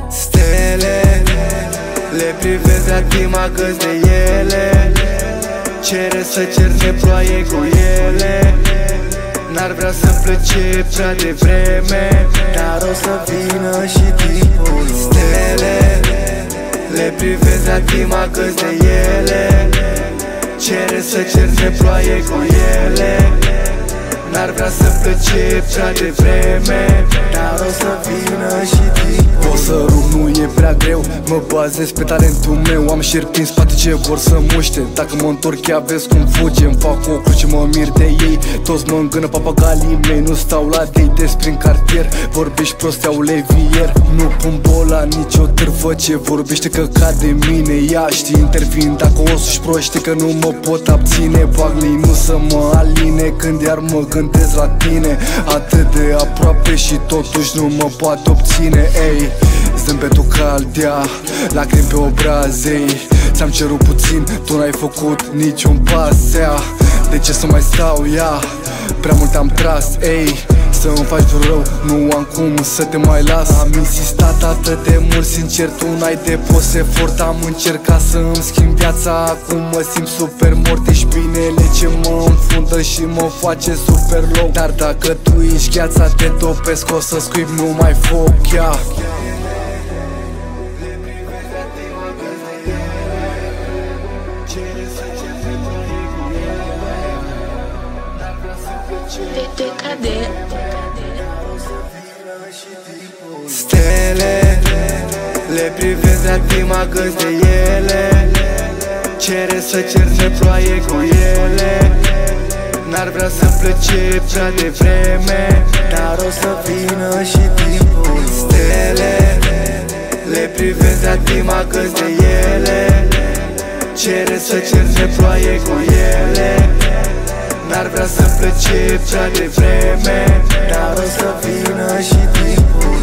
Stele, le privesc lacrima că-s de ele. Cere să cerne ploaie cu ele. N-ar vrea să-mi plece prea devreme, dar o să vină și timpul. Stele, le privesc lacrima că-s de ele. Cere să cerne ploaie cu ele. N-ar vrea să plece prea devreme, dar o să vină și timpul. O să rup, nu e prea greu, mă bazez pe talentul meu. Am șerpi în spate ce vor să muște. Dacă mă întorc ea vezi cum fuge. Îmi fac o cruce, mă mir de ei. Toți mă îngână papagalii mei. Nu stau la date prin cartier. Vorbești prost, iau levier. Nu pun bola nicio târfă ce vorbește că cade mine. Ea știi, intervin dacă o să-și proște că nu mă pot abține. Bag nu să mă aline când iar mă gândesc la tine. Atât de aproape și totuși nu mă poate obține. Ei, zâmbetul caldea, lacrimi pe obrazei. Ți-am cerut puțin, tu n-ai făcut niciun pas. De ce să mai stau, prea mult am tras. Ei, să-mi faci rău, nu am cum să te mai las. Am insistat atât de mult, sincer tu n-ai depus efort. Am încercat să-mi schimb viața, acum mă simt super mort. Ești binele ce mă înfundă și mă face super low. Dar dacă tu ești gheața, te topesc, o să scuip numai foc. Stele, le privesc lacrima că-s de ele. Cere să cerne ploaie cu ele. N-ar vrea să plece prea devreme, dar o să vină și timpul. Stele, le privesc lacrima că-s de ele. Cere să cerne ploaie cu ele. N-ar vrea să plece prea devreme, dar o să vină și timpul.